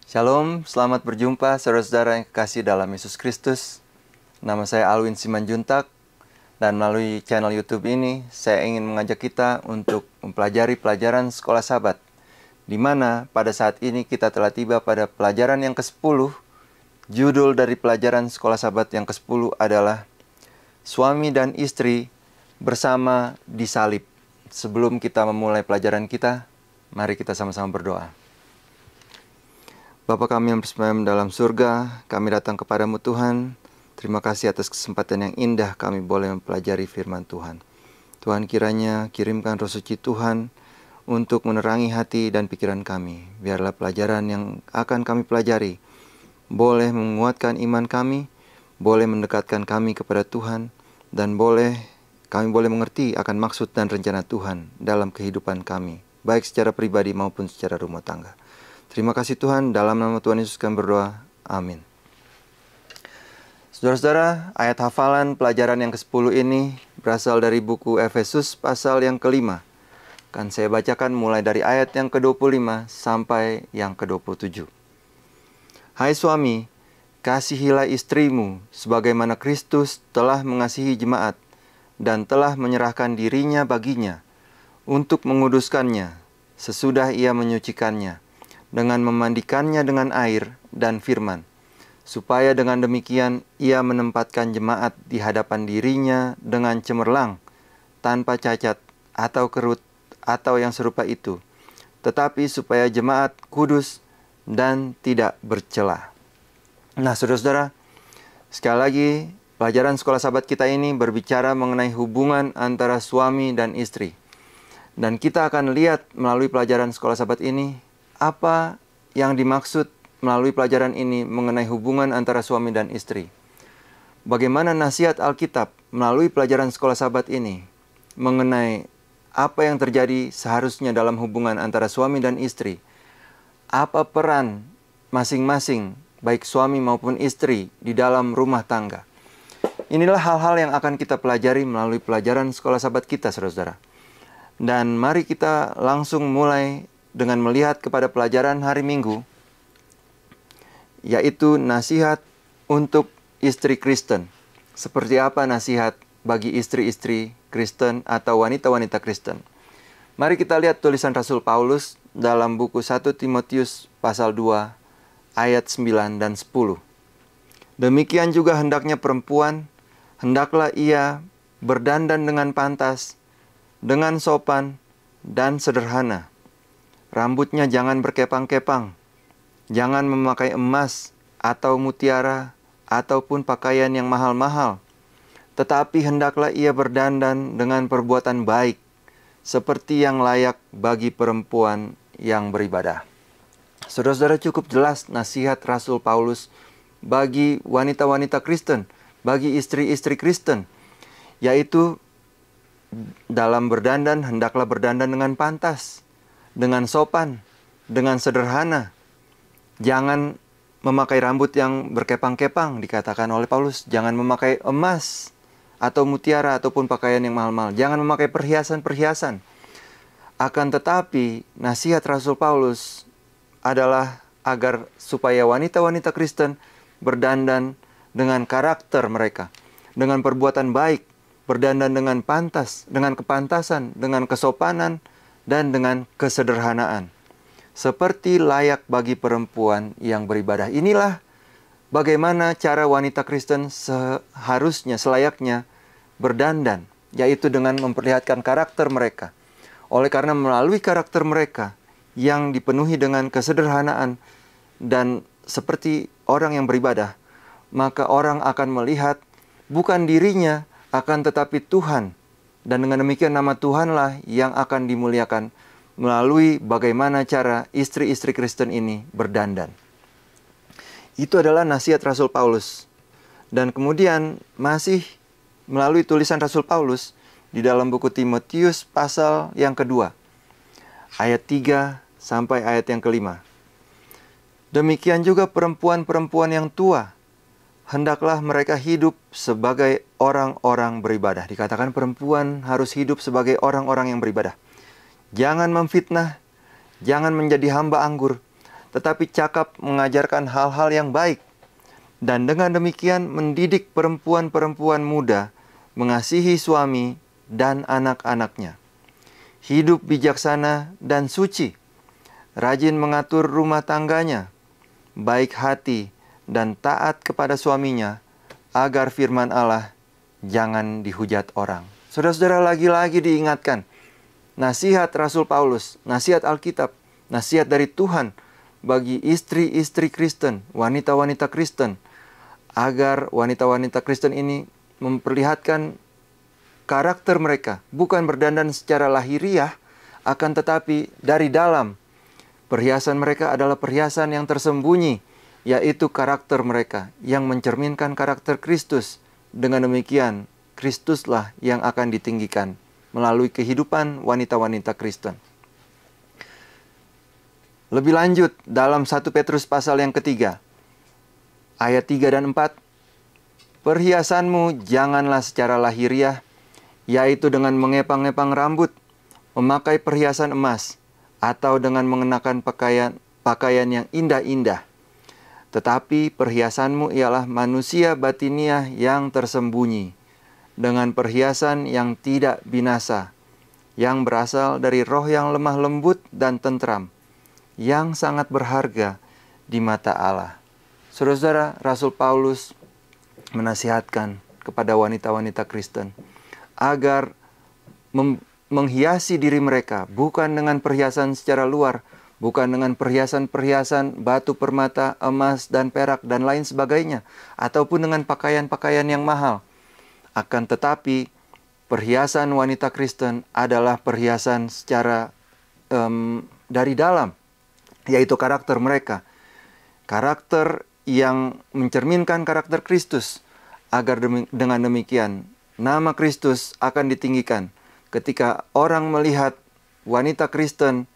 Shalom, selamat berjumpa saudara-saudara yang kekasih dalam Yesus Kristus. Nama saya Alwin Simanjuntak, dan melalui channel YouTube ini saya ingin mengajak kita untuk mempelajari pelajaran Sekolah Sabat, di mana pada saat ini kita telah tiba pada pelajaran yang ke-10. Judul dari pelajaran Sekolah Sabat yang ke-10 adalah Suami dan Istri Bersama di Salib. Sebelum kita memulai pelajaran kita, mari kita sama-sama berdoa. Bapa kami yang bersemayam dalam surga, kami datang kepadamu Tuhan. Terima kasih atas kesempatan yang indah kami boleh mempelajari firman Tuhan. Tuhan, kiranya kirimkan Roh Suci Tuhan untuk menerangi hati dan pikiran kami. Biarlah pelajaran yang akan kami pelajari boleh menguatkan iman kami, boleh mendekatkan kami kepada Tuhan, dan kami boleh mengerti akan maksud dan rencana Tuhan dalam kehidupan kami, baik secara pribadi maupun secara rumah tangga. Terima kasih Tuhan, dalam nama Tuhan Yesus kami berdoa. Amin. Saudara-saudara, ayat hafalan pelajaran yang ke-10 ini berasal dari buku Efesus pasal yang ke-5. Akan saya bacakan mulai dari ayat yang ke-25 sampai yang ke-27. Hai suami, kasihilah istrimu sebagaimana Kristus telah mengasihi jemaat dan telah menyerahkan dirinya baginya untuk menguduskannya sesudah ia menyucikannya dengan memandikannya dengan air dan firman, supaya dengan demikian ia menempatkan jemaat di hadapan dirinya dengan cemerlang, tanpa cacat atau kerut atau yang serupa itu, tetapi supaya jemaat kudus dan tidak bercela. Nah, saudara-saudara, sekali lagi pelajaran Sekolah Sabat kita ini berbicara mengenai hubungan antara suami dan istri. Dan kita akan lihat melalui pelajaran Sekolah Sabat ini apa yang dimaksud melalui pelajaran ini mengenai hubungan antara suami dan istri. Bagaimana nasihat Alkitab melalui pelajaran Sekolah Sabat ini mengenai apa yang terjadi seharusnya dalam hubungan antara suami dan istri. Apa peran masing-masing, baik suami maupun istri, di dalam rumah tangga. Inilah hal-hal yang akan kita pelajari melalui pelajaran Sekolah Sabat kita, saudara-saudara. Dan mari kita langsung mulai dengan melihat kepada pelajaran hari Minggu, yaitu nasihat untuk istri Kristen. Seperti apa nasihat bagi istri-istri Kristen atau wanita-wanita Kristen? Mari kita lihat tulisan Rasul Paulus dalam buku 1 Timotius pasal 2 ayat 9 dan 10. Demikian juga hendaknya perempuan, hendaklah ia berdandan dengan pantas, dengan sopan dan sederhana. Rambutnya jangan berkepang-kepang, jangan memakai emas atau mutiara ataupun pakaian yang mahal-mahal, tetapi hendaklah ia berdandan dengan perbuatan baik, seperti yang layak bagi perempuan yang beribadah. Saudara-saudara, cukup jelas nasihat Rasul Paulus bagi wanita-wanita Kristen, bagi istri-istri Kristen, yaitu dalam berdandan, hendaklah berdandan dengan pantas, dengan sopan, dengan sederhana. Jangan memakai rambut yang berkepang-kepang, dikatakan oleh Paulus. Jangan memakai emas atau mutiara ataupun pakaian yang mahal-mahal. Jangan memakai perhiasan-perhiasan. Akan tetapi, nasihat Rasul Paulus adalah agar supaya wanita-wanita Kristen berdandan dengan karakter mereka, dengan perbuatan baik, berdandan dengan pantas, dengan kepantasan, dengan kesopanan, dan dengan kesederhanaan, seperti layak bagi perempuan yang beribadah. Inilah bagaimana cara wanita Kristen seharusnya, selayaknya berdandan, yaitu dengan memperlihatkan karakter mereka. Oleh karena melalui karakter mereka yang dipenuhi dengan kesederhanaan dan seperti orang yang beribadah, maka orang akan melihat bukan dirinya, akan tetapi Tuhan. Dan dengan demikian nama Tuhanlah yang akan dimuliakan melalui bagaimana cara istri-istri Kristen ini berdandan. Itu adalah nasihat Rasul Paulus. Dan kemudian masih melalui tulisan Rasul Paulus di dalam buku Timotius pasal yang kedua, ayat 3 sampai ayat yang ke-5. Demikian juga perempuan-perempuan yang tua, hendaklah mereka hidup sebagai orang-orang beribadah. Dikatakan perempuan harus hidup sebagai orang-orang yang beribadah. Jangan memfitnah, jangan menjadi hamba anggur, tetapi cakap mengajarkan hal-hal yang baik. Dan dengan demikian mendidik perempuan-perempuan muda mengasihi suami dan anak-anaknya. Hidup bijaksana dan suci, rajin mengatur rumah tangganya, baik hati dan taat kepada suaminya, agar firman Allah jangan dihujat orang. Saudara-saudara, lagi-lagi diingatkan, nasihat Rasul Paulus, nasihat Alkitab, nasihat dari Tuhan bagi istri-istri Kristen, wanita-wanita Kristen, agar wanita-wanita Kristen ini memperlihatkan karakter mereka, bukan berdandan secara lahiriah, akan tetapi dari dalam. Perhiasan mereka adalah perhiasan yang tersembunyi, yaitu karakter mereka yang mencerminkan karakter Kristus. Dengan demikian, Kristuslah yang akan ditinggikan melalui kehidupan wanita-wanita Kristen. Lebih lanjut dalam 1 Petrus pasal yang ketiga, ayat 3 dan 4, perhiasanmu janganlah secara lahiriah, yaitu dengan mengepang-epang rambut, memakai perhiasan emas, atau dengan mengenakan pakaian yang indah-indah. Tetapi perhiasanmu ialah manusia batiniah yang tersembunyi, dengan perhiasan yang tidak binasa, yang berasal dari roh yang lemah lembut dan tentram, yang sangat berharga di mata Allah. Saudara-saudara, Rasul Paulus menasihatkan kepada wanita-wanita Kristen agar menghiasi diri mereka bukan dengan perhiasan secara luar, bukan dengan perhiasan-perhiasan batu permata, emas dan perak dan lain sebagainya, ataupun dengan pakaian-pakaian yang mahal. Akan tetapi perhiasan wanita Kristen adalah perhiasan secara dari dalam, yaitu karakter mereka. Karakter yang mencerminkan karakter Kristus, agar dengan demikian nama Kristus akan ditinggikan. Ketika orang melihat wanita Kristen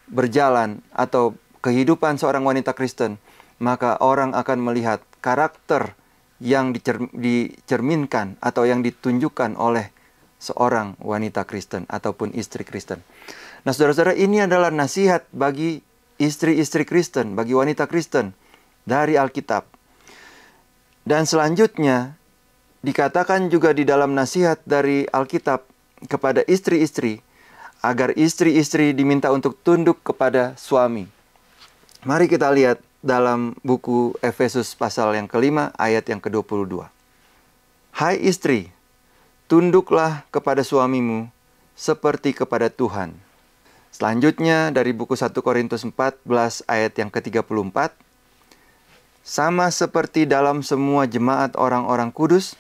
berjalan atau kehidupan seorang wanita Kristen, maka orang akan melihat karakter yang dicerminkan atau yang ditunjukkan oleh seorang wanita Kristen ataupun istri Kristen. Nah, saudara-saudara, ini adalah nasihat bagi istri-istri Kristen, bagi wanita Kristen dari Alkitab. Dan selanjutnya dikatakan juga di dalam nasihat dari Alkitab kepada istri-istri, agar istri-istri diminta untuk tunduk kepada suami. Mari kita lihat dalam buku Efesus pasal yang kelima ayat yang ke-22. Hai istri, tunduklah kepada suamimu seperti kepada Tuhan. Selanjutnya dari buku 1 Korintus 14 ayat yang ke-34. Sama seperti dalam semua jemaat orang-orang kudus,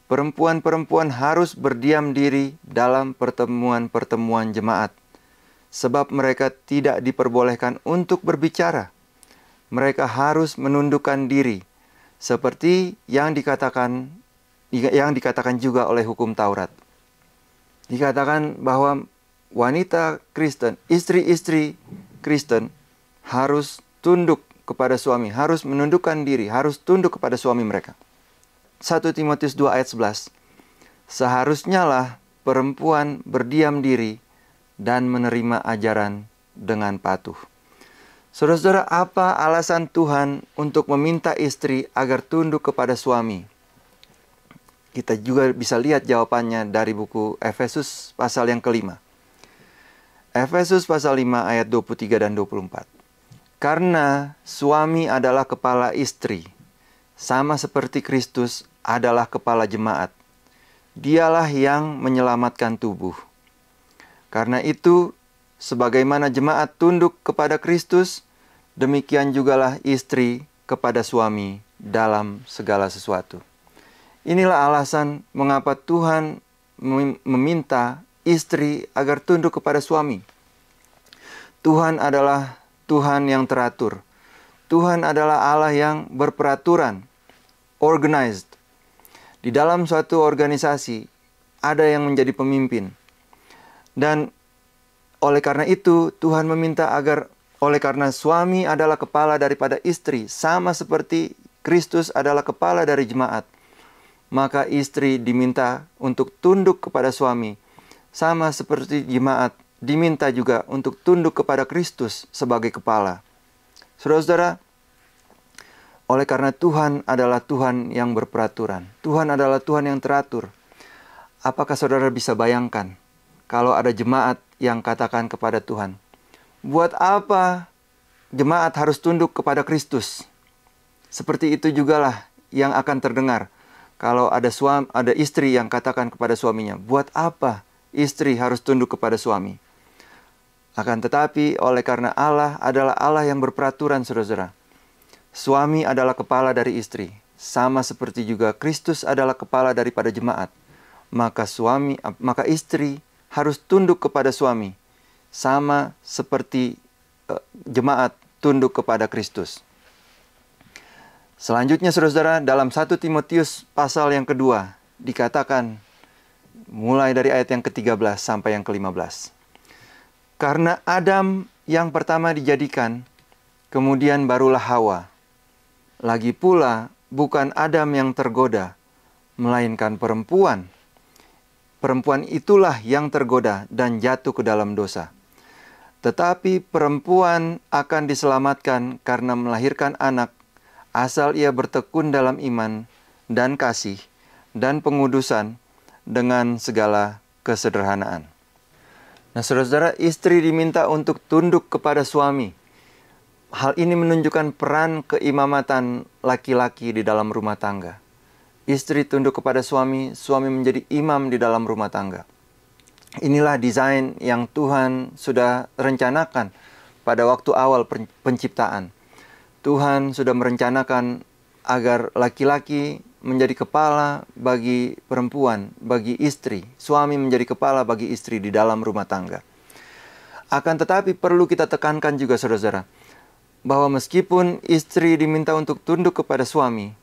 perempuan-perempuan harus berdiam diri dalam pertemuan-pertemuan jemaat, sebab mereka tidak diperbolehkan untuk berbicara. Mereka harus menundukkan diri, seperti yang dikatakan juga oleh hukum Taurat. Dikatakan bahwa wanita Kristen, istri-istri Kristen harus tunduk kepada suami, harus menundukkan diri, harus tunduk kepada suami mereka. 1 Timotius 2 ayat 11. Seharusnya lah perempuan berdiam diri dan menerima ajaran dengan patuh. Saudara-saudara, apa alasan Tuhan untuk meminta istri agar tunduk kepada suami? Kita juga bisa lihat jawabannya dari buku Efesus pasal yang kelima. Efesus pasal 5 ayat 23 dan 24. Karena suami adalah kepala istri, sama seperti Kristus adalah kepala jemaat. Dialah yang menyelamatkan tubuh. Karena itu, sebagaimana jemaat tunduk kepada Kristus, demikian jugalah istri kepada suami dalam segala sesuatu. Inilah alasan mengapa Tuhan meminta istri agar tunduk kepada suami. Tuhan adalah Tuhan yang teratur. Tuhan adalah Allah yang berperaturan, organized. Di dalam suatu organisasi, ada yang menjadi pemimpin. Dan oleh karena itu, Tuhan meminta agar, oleh karena suami adalah kepala daripada istri, sama seperti Kristus adalah kepala dari jemaat, maka istri diminta untuk tunduk kepada suami, sama seperti jemaat diminta juga untuk tunduk kepada Kristus sebagai kepala. Saudara-saudara, oleh karena Tuhan adalah Tuhan yang berperaturan, Tuhan adalah Tuhan yang teratur. Apakah saudara bisa bayangkan kalau ada jemaat yang katakan kepada Tuhan, buat apa jemaat harus tunduk kepada Kristus? Seperti itu jugalah yang akan terdengar kalau ada istri yang katakan kepada suaminya, buat apa istri harus tunduk kepada suami? Akan tetapi oleh karena Allah adalah Allah yang berperaturan, saudara-saudara, suami adalah kepala dari istri, sama seperti juga Kristus adalah kepala daripada jemaat. Maka istri harus tunduk kepada suami, sama seperti jemaat tunduk kepada Kristus. Selanjutnya, saudara-saudara, dalam 1 Timotius pasal yang kedua dikatakan mulai dari ayat yang ke-13 sampai yang ke-15. Karena Adam yang pertama dijadikan, kemudian barulah Hawa. Lagi pula, bukan Adam yang tergoda, melainkan perempuan. Perempuan itulah yang tergoda dan jatuh ke dalam dosa. Tetapi perempuan akan diselamatkan karena melahirkan anak, asal ia bertekun dalam iman dan kasih dan pengudusan dengan segala kesederhanaan. Nah, saudara-saudara, istri diminta untuk tunduk kepada suami. Hal ini menunjukkan peran keimamatan laki-laki di dalam rumah tangga. Istri tunduk kepada suami, suami menjadi imam di dalam rumah tangga. Inilah desain yang Tuhan sudah rencanakan pada waktu awal penciptaan. Tuhan sudah merencanakan agar laki-laki menjadi kepala bagi perempuan, bagi istri. Suami menjadi kepala bagi istri di dalam rumah tangga. Akan tetapi perlu kita tekankan juga, saudara-saudara, bahwa meskipun istri diminta untuk tunduk kepada suami,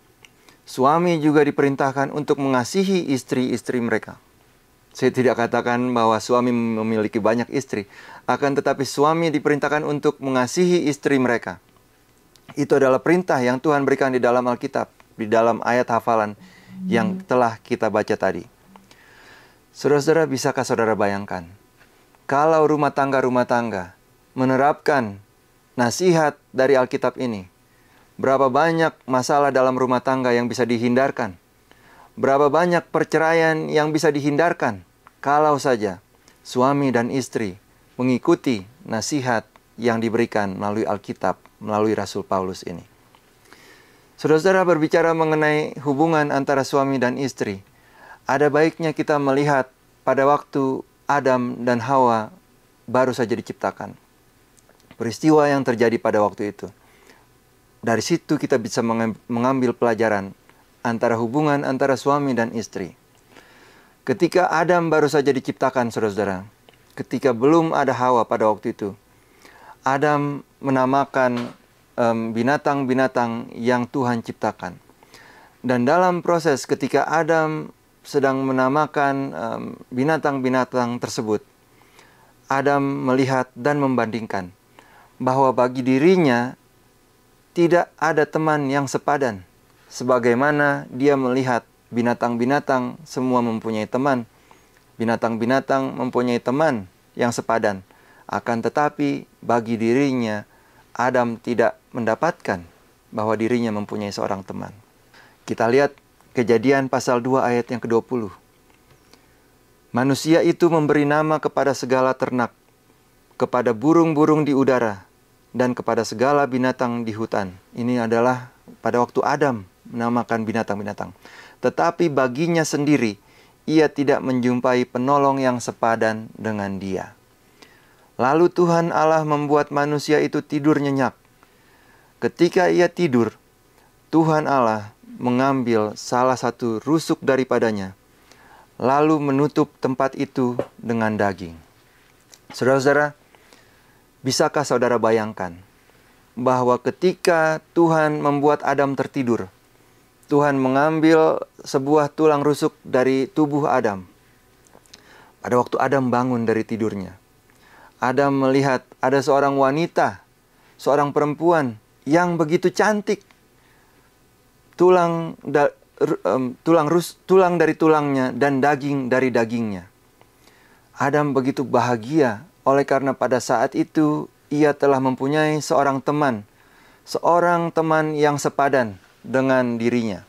suami juga diperintahkan untuk mengasihi istri-istri mereka. Saya tidak katakan bahwa suami memiliki banyak istri, akan tetapi suami diperintahkan untuk mengasihi istri mereka. Itu adalah perintah yang Tuhan berikan di dalam Alkitab, di dalam ayat hafalan yang telah kita baca tadi. Saudara-saudara, bisakah saudara bayangkan, kalau rumah tangga menerapkan nasihat dari Alkitab ini, berapa banyak masalah dalam rumah tangga yang bisa dihindarkan? Berapa banyak perceraian yang bisa dihindarkan kalau saja suami dan istri mengikuti nasihat yang diberikan melalui Alkitab, melalui Rasul Paulus ini. Saudara-saudara, berbicara mengenai hubungan antara suami dan istri, ada baiknya kita melihat pada waktu Adam dan Hawa baru saja diciptakan. Peristiwa yang terjadi pada waktu itu. Dari situ kita bisa mengambil pelajaran antara hubungan antara suami dan istri. Ketika Adam baru saja diciptakan, saudara-saudara, ketika belum ada Hawa pada waktu itu, Adam menamakan binatang-binatang yang Tuhan ciptakan. Dan dalam proses ketika Adam sedang menamakan binatang-binatang tersebut, Adam melihat dan membandingkan bahwa bagi dirinya tidak ada teman yang sepadan. Sebagaimana dia melihat binatang-binatang semua mempunyai teman. Binatang-binatang mempunyai teman yang sepadan. Akan tetapi bagi dirinya, Adam tidak mendapatkan bahwa dirinya mempunyai seorang teman. Kita lihat Kejadian pasal 2 ayat yang ke-20. Manusia itu memberi nama kepada segala ternak, kepada burung-burung di udara, dan kepada segala binatang di hutan. Ini adalah pada waktu Adam menamakan binatang-binatang. Tetapi baginya sendiri, ia tidak menjumpai penolong yang sepadan dengan dia. Lalu Tuhan Allah membuat manusia itu tidur nyenyak. Ketika ia tidur, Tuhan Allah mengambil salah satu rusuk daripadanya, lalu menutup tempat itu dengan daging. Saudara-saudara, bisakah saudara bayangkan bahwa ketika Tuhan membuat Adam tertidur, Tuhan mengambil sebuah tulang rusuk dari tubuh Adam. Pada waktu Adam bangun dari tidurnya, Adam melihat ada seorang wanita, seorang perempuan yang begitu cantik. Tulang dari tulangnya dan daging dari dagingnya. Adam begitu bahagia oleh karena pada saat itu ia telah mempunyai seorang teman, seorang teman yang sepadan dengan dirinya.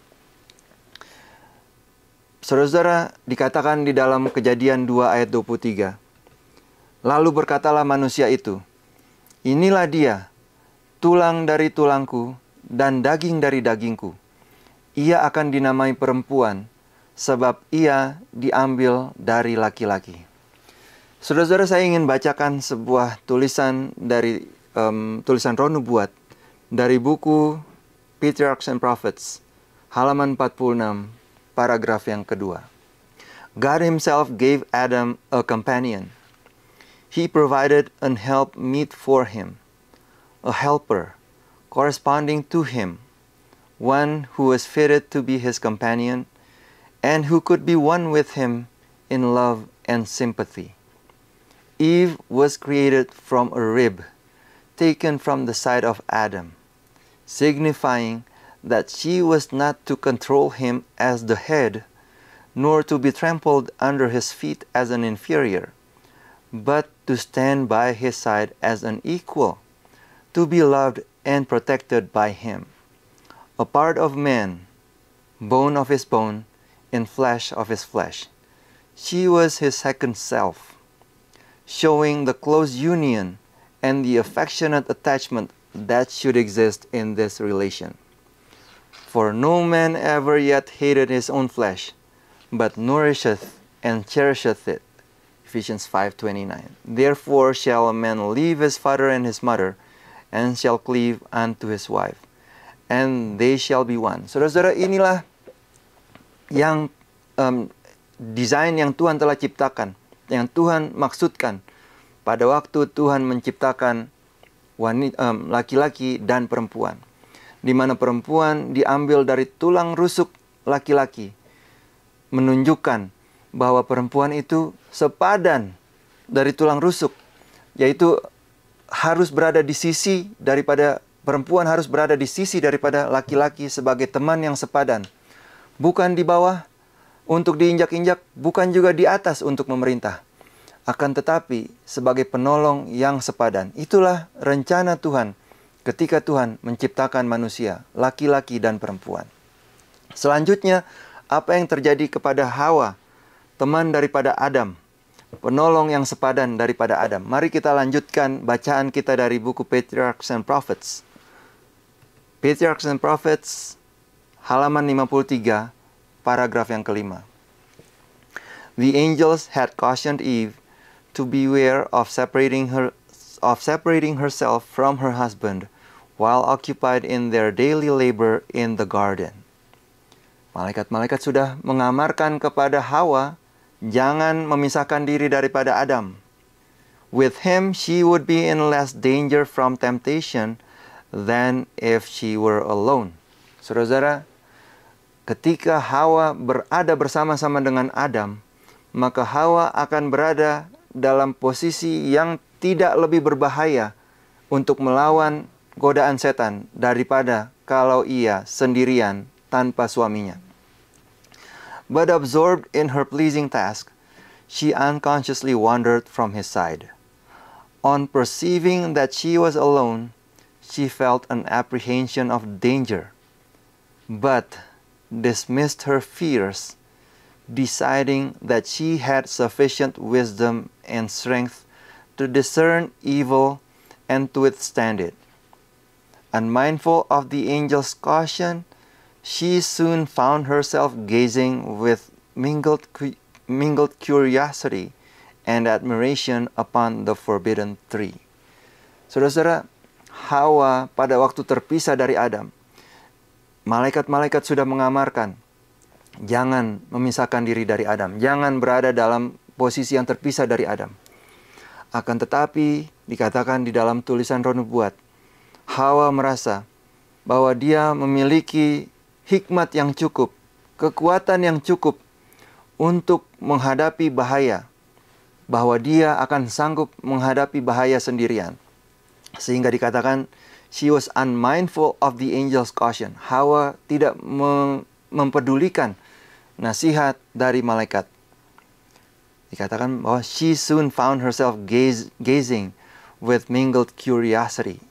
Saudara-saudara, dikatakan di dalam Kejadian 2 ayat 23. Lalu berkatalah manusia itu, inilah dia, tulang dari tulangku dan daging dari dagingku. Ia akan dinamai perempuan, sebab ia diambil dari laki-laki. Saudara-saudara, saya ingin bacakan sebuah tulisan dari tulisan Roh Nubuat dari buku Patriarchs and Prophets, halaman 46, paragraf yang kedua. God himself gave Adam a companion. He provided an help meet for him, a helper corresponding to him, one who was fitted to be his companion, and who could be one with him in love and sympathy. Eve was created from a rib taken from the side of Adam, signifying that she was not to control him as the head, nor to be trampled under his feet as an inferior, but to stand by his side as an equal, to be loved and protected by him. A part of man, bone of his bone, and flesh of his flesh. She was his second self, showing the close union and the affectionate attachment that should exist in this relation. For no man ever yet hated his own flesh, but nourisheth and cherisheth it. Ephesians 5:29. Therefore shall a man leave his father and his mother, and shall cleave unto his wife, and they shall be one. Saudara-saudara, inilah yang desain yang Tuhan telah ciptakan, yang Tuhan maksudkan pada waktu Tuhan menciptakan laki-laki dan perempuan, di mana perempuan diambil dari tulang rusuk laki-laki, menunjukkan bahwa perempuan itu sepadan dari tulang rusuk, yaitu harus berada di sisi daripada perempuan, harus berada di sisi daripada laki-laki sebagai teman yang sepadan, bukan di bawah untuk diinjak-injak, bukan juga di atas untuk memerintah, akan tetapi sebagai penolong yang sepadan. Itulah rencana Tuhan ketika Tuhan menciptakan manusia, laki-laki dan perempuan. Selanjutnya, apa yang terjadi kepada Hawa, teman daripada Adam, penolong yang sepadan daripada Adam? Mari kita lanjutkan bacaan kita dari buku Patriarchs and Prophets. Patriarchs and Prophets, halaman 53, paragraf yang kelima. The angels had cautioned Eve to beware of separating herself from her husband while occupied in their daily labor in the garden. Malaikat-malaikat sudah mengamarkan kepada Hawa jangan memisahkan diri daripada Adam. With him, she would be in less danger from temptation than if she were alone. Saudara-saudara, ketika Hawa berada bersama-sama dengan Adam, maka Hawa akan berada dalam posisi yang tidak lebih berbahaya untuk melawan godaan setan daripada kalau ia sendirian tanpa suaminya. But absorbed in her pleasing task, she unconsciously wandered from his side. On perceiving that she was alone, she felt an apprehension of danger, but dismissed her fears, deciding that she had sufficient wisdom and strength to discern evil and to withstand it. Unmindful of the angel's caution, she soon found herself gazing with mingled curiosity and admiration upon the forbidden tree. Saudara-saudara, Hawa pada waktu terpisah dari Adam, malaikat-malaikat sudah mengamarkan, jangan memisahkan diri dari Adam, jangan berada dalam posisi yang terpisah dari Adam. Akan tetapi, dikatakan di dalam tulisan Roh Nubuat, Hawa merasa bahwa dia memiliki hikmat yang cukup, kekuatan yang cukup untuk menghadapi bahaya, bahwa dia akan sanggup menghadapi bahaya sendirian. Sehingga dikatakan, she was unmindful of the angel's caution. Hawa tidak mempedulikan nasihat dari malaikat. Dikatakan bahwa she soon found herself gazing with mingled curiosity.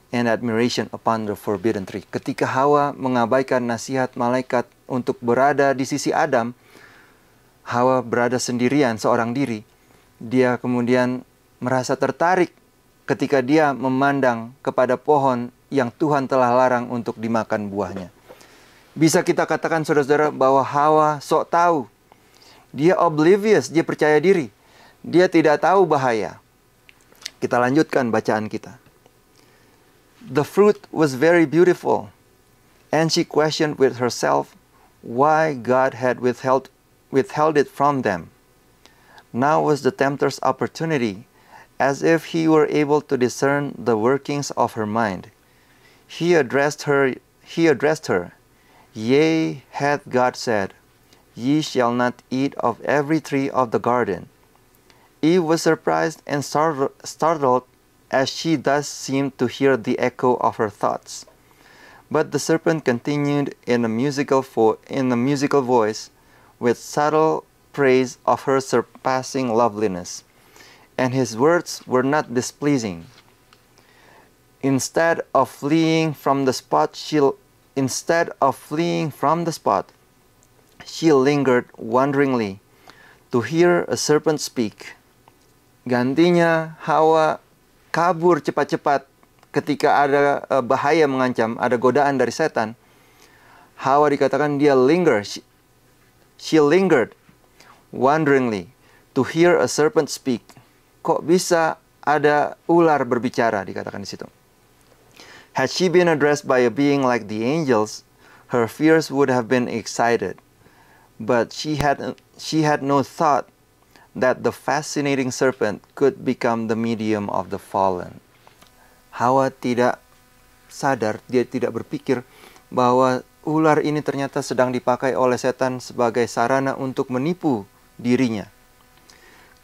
and admiration upon the forbidden tree. Ketika Hawa mengabaikan nasihat malaikat untuk berada di sisi Adam, Hawa berada sendirian seorang diri. Dia kemudian merasa tertarik ketika dia memandang kepada pohon yang Tuhan telah larang untuk dimakan buahnya. Bisa kita katakan saudara-saudara bahwa Hawa sok tahu. Dia oblivious, dia percaya diri. Dia tidak tahu bahaya. Kita lanjutkan bacaan kita. The fruit was very beautiful, and she questioned with herself why God had withheld it from them. Now was the tempter's opportunity, as if he were able to discern the workings of her mind. He addressed her, Yea, hath God said, Ye shall not eat of every tree of the garden. Eve was surprised and startled as she thus seemed to hear the echo of her thoughts. But the serpent continued in a musical voice, with subtle praise of her surpassing loveliness, and his words were not displeasing. Instead of fleeing from the spot, she lingered wonderingly to hear a serpent speak. Gantinya Hawa kabur cepat-cepat ketika ada bahaya mengancam, ada godaan dari setan. Hawa dikatakan dia linger. She lingered wonderingly to hear a serpent speak. Kok bisa ada ular berbicara, dikatakan di situ. Had she been addressed by a being like the angels, her fears would have been excited. But she had no thought that the fascinating serpent could become the medium of the fallen. Hawa tidak sadar, dia tidak berpikir bahwa ular ini ternyata sedang dipakai oleh setan sebagai sarana untuk menipu dirinya.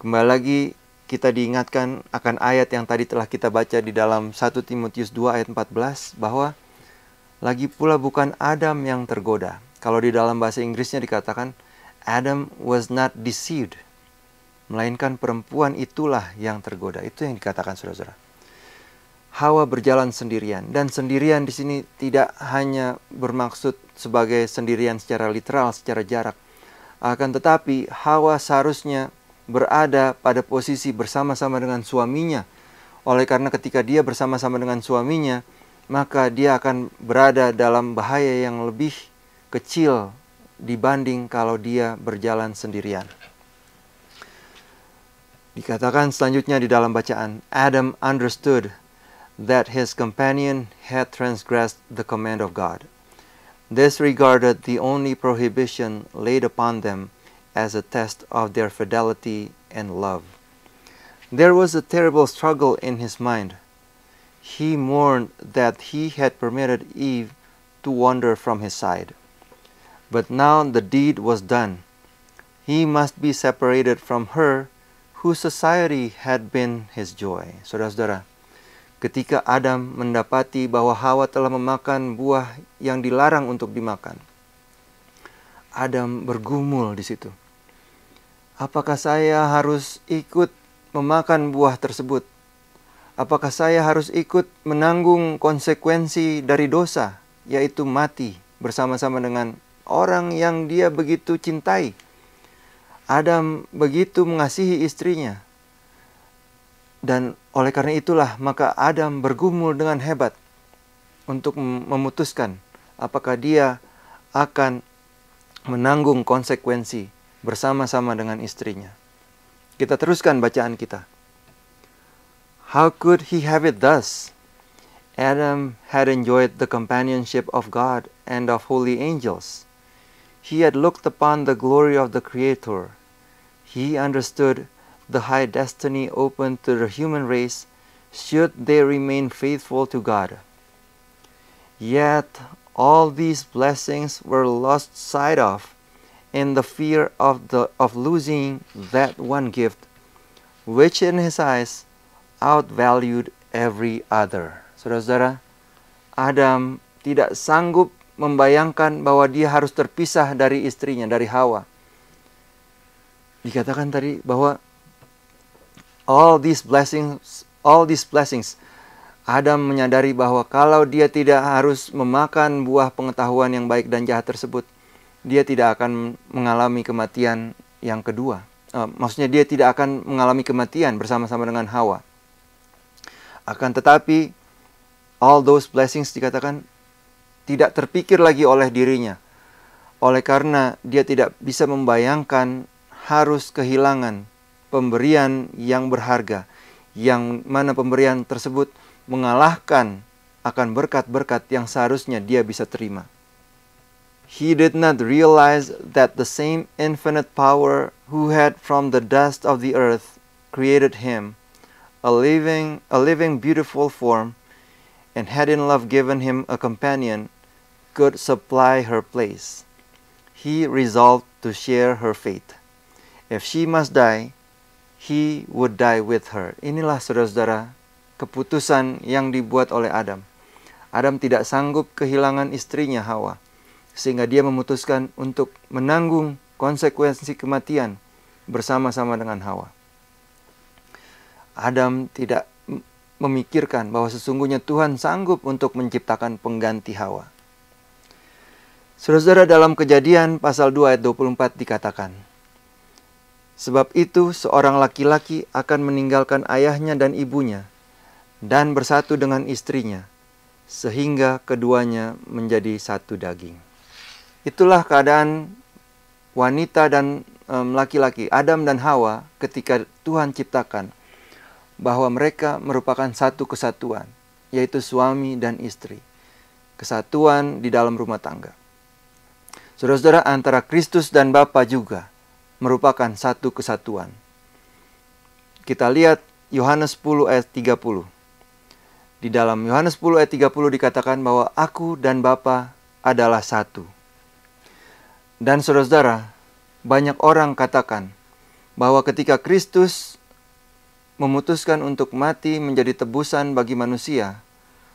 Kembali lagi kita diingatkan akan ayat yang tadi telah kita baca di dalam 1 Timotius 2 ayat 14, bahwa lagi pula bukan Adam yang tergoda. Kalau di dalam bahasa Inggrisnya dikatakan Adam was not deceived, melainkan perempuan itulah yang tergoda. Itu yang dikatakan saudara-saudara. Hawa berjalan sendirian, dan sendirian di sini tidak hanya bermaksud sebagai sendirian secara literal, secara jarak. Akan tetapi Hawa seharusnya berada pada posisi bersama-sama dengan suaminya. Oleh karena ketika dia bersama-sama dengan suaminya, maka dia akan berada dalam bahaya yang lebih kecil dibanding kalau dia berjalan sendirian. Dikatakan selanjutnya di dalam bacaan, Adam understood that his companion had transgressed the command of God. This regarded the only prohibition laid upon them as a test of their fidelity and love. There was a terrible struggle in his mind. He mourned that he had permitted Eve to wander from his side. But now the deed was done. He must be separated from her whose society had been his joy. Saudara-saudara, ketika Adam mendapati bahwa Hawa telah memakan buah yang dilarang untuk dimakan, Adam bergumul di situ. Apakah saya harus ikut memakan buah tersebut? Apakah saya harus ikut menanggung konsekuensi dari dosa, yaitu mati bersama-sama dengan orang yang dia begitu cintai? Adam begitu mengasihi istrinya. Dan oleh karena itulah maka Adam bergumul dengan hebat untuk memutuskan apakah dia akan menanggung konsekuensi bersama-sama dengan istrinya. Kita teruskan bacaan kita. How could he have it thus? Adam had enjoyed the companionship of God and of holy angels. He had looked upon the glory of the Creator. He understood the high destiny open to the human race should they remain faithful to God. Yet all these blessings were lost sight of in the fear of losing that one gift, which in his eyes outvalued every other. Saudara-saudara, Adam tidak sanggup membayangkan bahwa dia harus terpisah dari istrinya, dari Hawa. Dikatakan tadi bahwa all these blessings Adam menyadari bahwa kalau dia tidak harus memakan buah pengetahuan yang baik dan jahat tersebut, dia tidak akan mengalami kematian yang kedua. Maksudnya dia tidak akan mengalami kematian bersama-sama dengan Hawa. Akan tetapi, all those blessings dikatakan tidak terpikir lagi oleh dirinya. Oleh karena dia tidak bisa membayangkan harus kehilangan pemberian yang berharga, yang mana pemberian tersebut mengalahkan akan berkat-berkat yang seharusnya dia bisa terima. He did not realize that the same infinite power who had from the dust of the earth created him, a living beautiful form, and had in love given him a companion, could supply her place. He resolved to share her fate. If she must die, he would die with her. Inilah saudara-saudara keputusan yang dibuat oleh Adam. Adam tidak sanggup kehilangan istrinya Hawa, sehingga dia memutuskan untuk menanggung konsekuensi kematian bersama-sama dengan Hawa. Adam tidak memikirkan bahwa sesungguhnya Tuhan sanggup untuk menciptakan pengganti Hawa. Saudara-saudara, dalam Kejadian pasal 2 ayat 24 dikatakan, sebab itu seorang laki-laki akan meninggalkan ayahnya dan ibunya dan bersatu dengan istrinya, sehingga keduanya menjadi satu daging. Itulah keadaan wanita dan laki-laki, Adam dan Hawa, ketika Tuhan ciptakan, bahwa mereka merupakan satu kesatuan, yaitu suami dan istri. Kesatuan di dalam rumah tangga. Saudara-saudara, antara Kristus dan Bapa juga merupakan satu kesatuan. Kita lihat Yohanes 10 ayat 30. Di dalam Yohanes 10 ayat 30 dikatakan bahwa aku dan Bapa adalah satu. Dan saudara-saudara, banyak orang katakan bahwa ketika Kristus memutuskan untuk mati menjadi tebusan bagi manusia,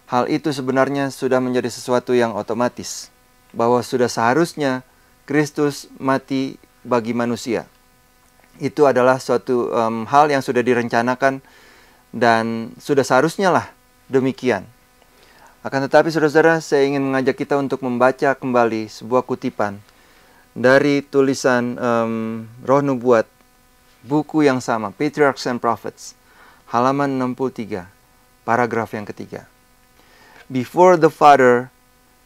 hal itu sebenarnya sudah menjadi sesuatu yang otomatis. Bahwa sudah seharusnya Kristus mati bagi manusia. Itu adalah suatu hal yang sudah direncanakan dan sudah seharusnya lah demikian. Akan tetapi saudara-saudara, saya ingin mengajak kita untuk membaca kembali sebuah kutipan dari tulisan Roh Nubuat, buku yang sama, Patriarchs and Prophets, halaman 63, paragraf yang ketiga. Before the Father,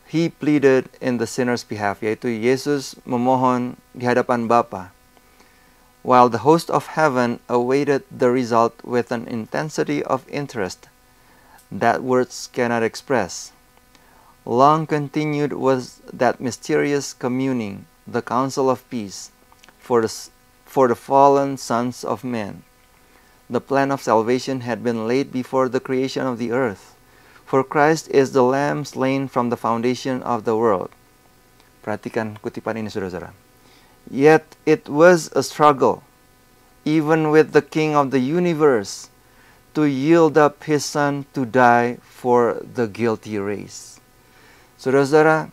He pleaded in the sinner's behalf, yaitu Yesus memohon di hadapan Bapa, while the host of heaven awaited the result with an intensity of interest that words cannot express. Long continued was that mysterious communing, the council of peace, for the fallen sons of men. The plan of salvation had been laid before the creation of the earth. For Christ is the Lamb slain from the foundation of the world. Perhatikan kutipan ini, saudara-saudara. Yet it was a struggle, even with the King of the universe, to yield up his Son to die for the guilty race. Saudara-saudara,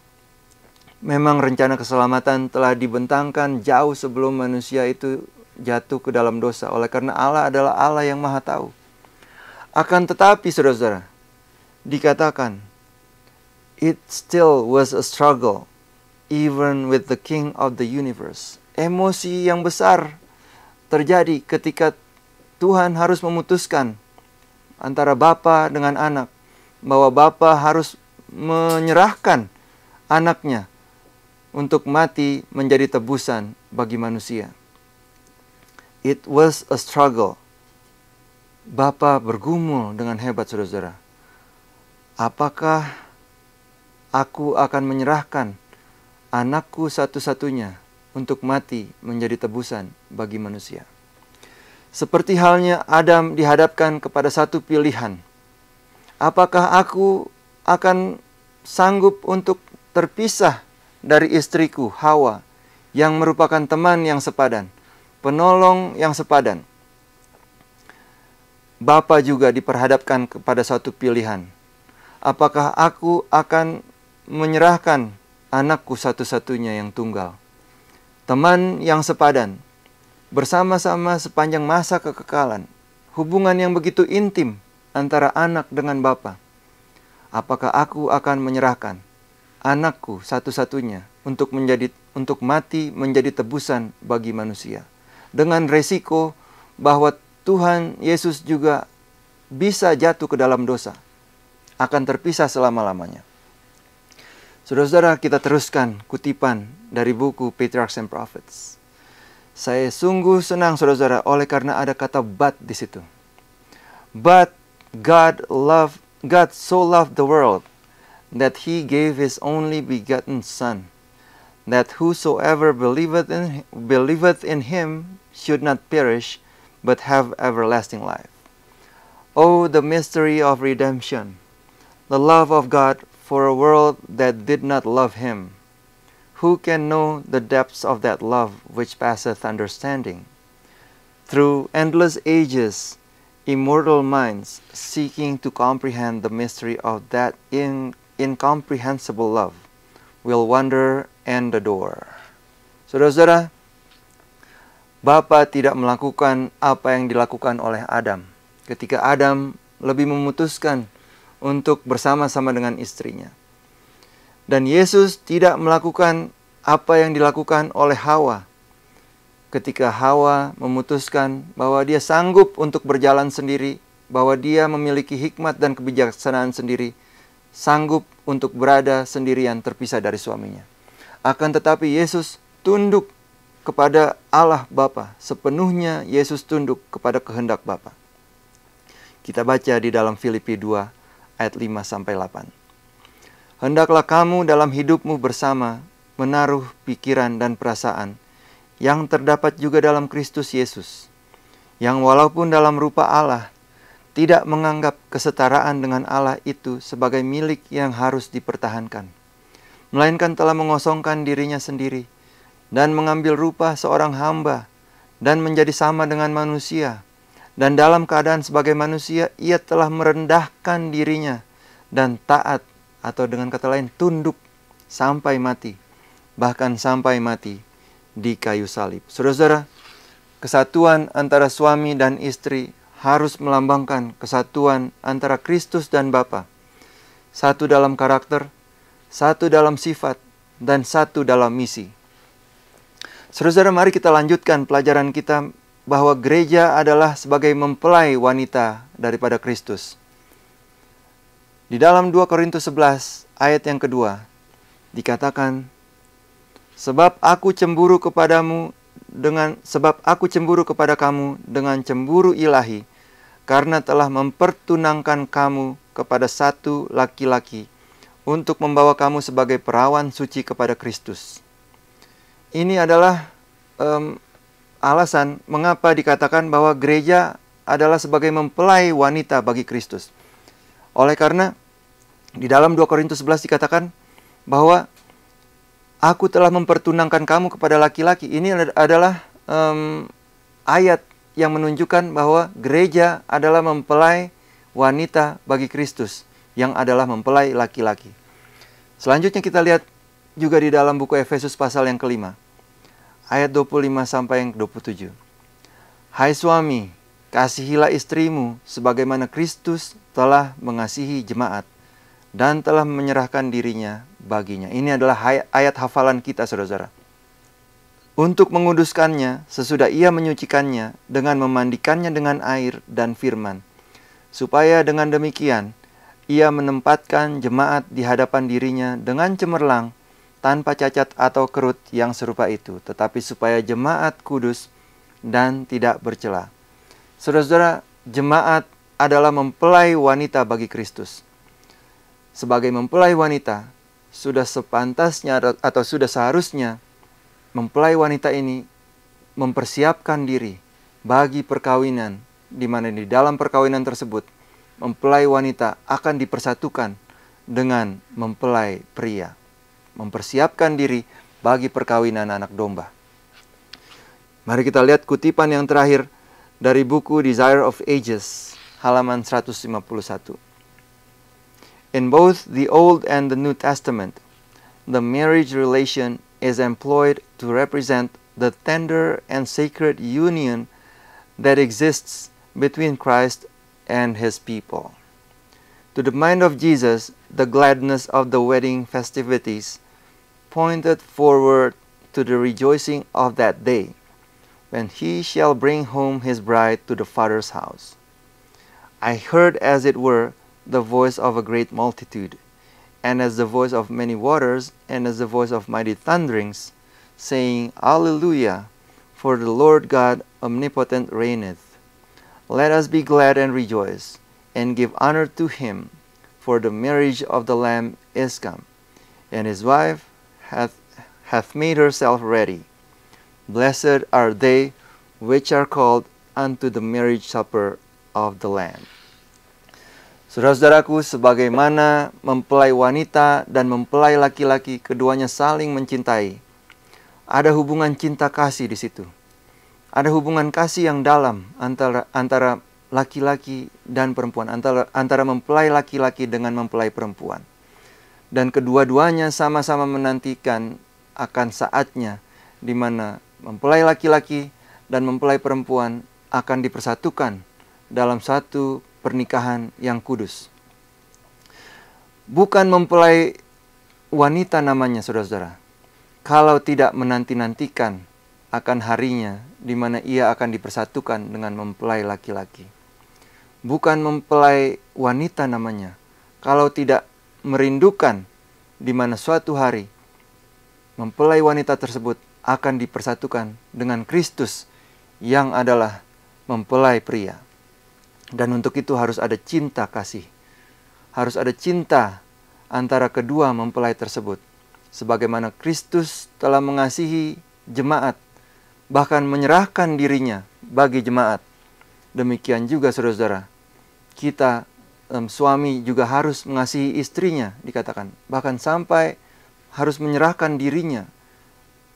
memang rencana keselamatan telah dibentangkan jauh sebelum manusia itu jatuh ke dalam dosa. Oleh karena Allah adalah Allah yang Maha Tahu. Akan tetapi, saudara-saudara, dikatakan, it still was a struggle, even with the King of the universe. Emosi yang besar terjadi ketika Tuhan harus memutuskan antara Bapa dengan anak, bahwa Bapa harus menyerahkan anaknya untuk mati menjadi tebusan bagi manusia. It was a struggle. Bapa bergumul dengan hebat, saudara-saudara. Apakah aku akan menyerahkan anakku satu-satunya untuk mati menjadi tebusan bagi manusia? Seperti halnya Adam dihadapkan kepada satu pilihan. Apakah aku akan sanggup untuk terpisah dari istriku Hawa, yang merupakan teman yang sepadan, penolong yang sepadan? Bapa juga diperhadapkan kepada satu pilihan. Apakah aku akan menyerahkan anakku satu-satunya yang tunggal, teman yang sepadan, bersama-sama sepanjang masa kekekalan, hubungan yang begitu intim antara anak dengan bapa. Apakah aku akan menyerahkan anakku satu-satunya untuk mati menjadi tebusan bagi manusia, dengan resiko bahwa Tuhan Yesus juga bisa jatuh ke dalam dosa, akan terpisah selama-lamanya. Saudara-saudara, kita teruskan kutipan dari buku Patriarchs and Prophets. Saya sungguh senang, saudara-saudara, oleh karena ada kata but di situ. But God so loved the world that He gave His only begotten Son, that whosoever believeth in Him should not perish, but have everlasting life. Oh, the mystery of redemption, the love of God for a world that did not love Him. Who can know the depths of that love which passeth understanding? Through endless ages, immortal minds seeking to comprehend the mystery of that incomprehensible love will wonder and adore. Saudara-saudara, Bapa tidak melakukan apa yang dilakukan oleh Adam ketika Adam lebih memutuskan untuk bersama-sama dengan istrinya. Dan Yesus tidak melakukan apa yang dilakukan oleh Hawa ketika Hawa memutuskan bahwa dia sanggup untuk berjalan sendiri, bahwa dia memiliki hikmat dan kebijaksanaan sendiri, sanggup untuk berada sendirian terpisah dari suaminya. Akan tetapi Yesus tunduk kepada Allah Bapa, sepenuhnya Yesus tunduk kepada kehendak Bapa. Kita baca di dalam Filipi 2 ayat 5-8. Hendaklah kamu dalam hidupmu bersama menaruh pikiran dan perasaan yang terdapat juga dalam Kristus Yesus, yang walaupun dalam rupa Allah, tidak menganggap kesetaraan dengan Allah itu sebagai milik yang harus dipertahankan, melainkan telah mengosongkan dirinya sendiri, dan mengambil rupa seorang hamba, dan menjadi sama dengan manusia. Dan dalam keadaan sebagai manusia, ia telah merendahkan dirinya, dan taat, atau dengan kata lain, tunduk, sampai mati, bahkan sampai mati di kayu salib. Saudara-saudara, kesatuan antara suami dan istri harus melambangkan kesatuan antara Kristus dan Bapa. Satu dalam karakter, satu dalam sifat, dan satu dalam misi. Saudara-saudara, mari kita lanjutkan pelajaran kita bahwa gereja adalah sebagai mempelai wanita daripada Kristus. Di dalam 2 Korintus 11 ayat yang kedua dikatakan, sebab aku cemburu kepada kamu dengan cemburu ilahi, karena telah mempertunangkan kamu kepada satu laki-laki untuk membawa kamu sebagai perawan suci kepada Kristus. Ini adalah alasan mengapa dikatakan bahwa gereja adalah sebagai mempelai wanita bagi Kristus. Oleh karena di dalam 2 Korintus 11 dikatakan bahwa aku telah mempertunangkan kamu kepada laki-laki. Ini adalah ayat yang menunjukkan bahwa gereja adalah mempelai wanita bagi Kristus, yang adalah mempelai laki-laki. Selanjutnya kita lihat juga di dalam buku Efesus pasal yang kelima, ayat 25-27. Hai suami, kasihilah istrimu sebagaimana Kristus telah mengasihi jemaat dan telah menyerahkan dirinya baginya. Ini adalah ayat hafalan kita, saudara-saudara. Untuk menguduskannya sesudah ia menyucikannya dengan memandikannya dengan air dan firman, supaya dengan demikian ia menempatkan jemaat di hadapan dirinya dengan cemerlang, tanpa cacat atau kerut yang serupa itu, tetapi supaya jemaat kudus dan tidak bercela. Saudara-saudara, jemaat adalah mempelai wanita bagi Kristus. Sebagai mempelai wanita, sudah sepantasnya atau sudah seharusnya mempelai wanita ini mempersiapkan diri bagi perkawinan, di mana di dalam perkawinan tersebut mempelai wanita akan dipersatukan dengan mempelai pria. Mempersiapkan diri bagi perkawinan anak domba. Mari kita lihat kutipan yang terakhir dari buku Desire of Ages, halaman 151. In both the Old and the New Testament, the marriage relation is employed to represent the tender and sacred union that exists between Christ and his people. To the mind of Jesus, the gladness of the wedding festivities pointed forward to the rejoicing of that day, when he shall bring home his bride to the Father's house. I heard, as it were, the voice of a great multitude, and as the voice of many waters, and as the voice of mighty thunderings, saying, Alleluia, for the Lord God omnipotent reigneth. Let us be glad and rejoice, and give honor to him, for the marriage of the Lamb is come, and his wife hath made herself ready. Blessed are they which are called unto the marriage supper of the Lamb. Saudara-saudaraku, sebagaimana mempelai wanita dan mempelai laki-laki keduanya saling mencintai, ada hubungan cinta kasih di situ. Ada hubungan kasih yang dalam antara laki-laki dan perempuan, antara mempelai laki-laki dengan mempelai perempuan. Dan kedua-duanya sama-sama menantikan akan saatnya di mana mempelai laki-laki dan mempelai perempuan akan dipersatukan dalam satu pernikahan yang kudus. Bukan mempelai wanita namanya, saudara-saudara, kalau tidak menanti-nantikan akan harinya di mana ia akan dipersatukan dengan mempelai laki-laki. Bukan mempelai wanita namanya kalau tidak merindukan di mana suatu hari mempelai wanita tersebut akan dipersatukan dengan Kristus yang adalah mempelai pria. Dan untuk itu harus ada cinta kasih. Harus ada cinta antara kedua mempelai tersebut. Sebagaimana Kristus telah mengasihi jemaat, bahkan menyerahkan dirinya bagi jemaat. Demikian juga saudara-saudara, kita suami juga harus mengasihi istrinya, dikatakan. Bahkan sampai harus menyerahkan dirinya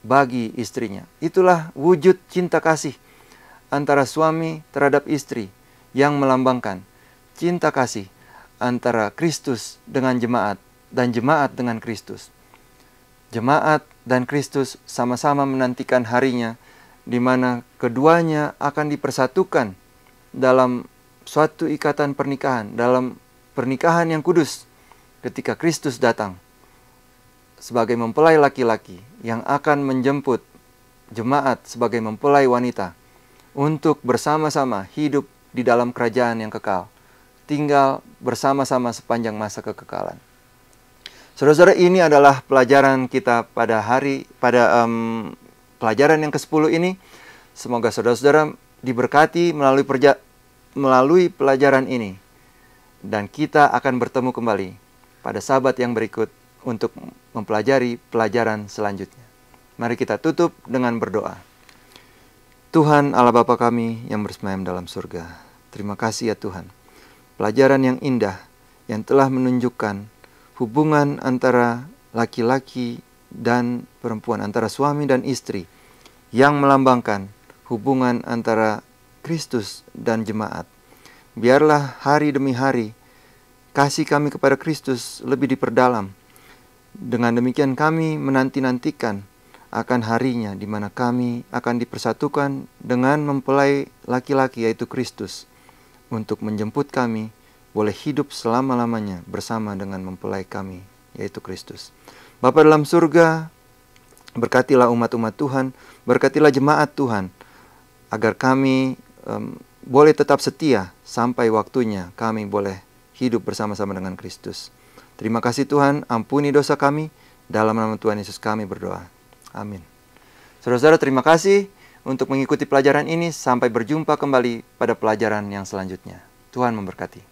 bagi istrinya. Itulah wujud cinta kasih antara suami terhadap istri yang melambangkan cinta kasih antara Kristus dengan jemaat dan jemaat dengan Kristus. Jemaat dan Kristus sama-sama menantikan harinya di mana keduanya akan dipersatukan dalam suatu ikatan pernikahan, dalam pernikahan yang kudus ketika Kristus datang sebagai mempelai laki-laki yang akan menjemput jemaat sebagai mempelai wanita untuk bersama-sama hidup di dalam kerajaan yang kekal, tinggal bersama-sama sepanjang masa kekekalan. Saudara-saudara, ini adalah pelajaran kita pada pelajaran yang ke-10 ini. Semoga saudara-saudara diberkati melalui pelajaran ini. Dan kita akan bertemu kembali pada Sabat yang berikut untuk mempelajari pelajaran selanjutnya. Mari kita tutup dengan berdoa. Tuhan Allah Bapa kami yang bersemayam dalam surga, terima kasih ya Tuhan. Pelajaran yang indah yang telah menunjukkan hubungan antara laki-laki dan perempuan, antara suami dan istri, yang melambangkan hubungan antara Kristus dan jemaat. Biarlah hari demi hari kasih kami kepada Kristus lebih diperdalam. Dengan demikian kami menanti-nantikan akan harinya di mana kami akan dipersatukan dengan mempelai laki-laki yaitu Kristus untuk menjemput kami boleh hidup selama-lamanya bersama dengan mempelai kami yaitu Kristus. Bapa dalam surga, berkatilah umat-umat Tuhan, berkatilah jemaat Tuhan agar kami boleh tetap setia sampai waktunya kami boleh hidup bersama-sama dengan Kristus. Terima kasih Tuhan, ampuni dosa kami, dalam nama Tuhan Yesus kami berdoa. Amin. Saudara-saudara, terima kasih untuk mengikuti pelajaran ini. Sampai berjumpa kembali pada pelajaran yang selanjutnya. Tuhan memberkati.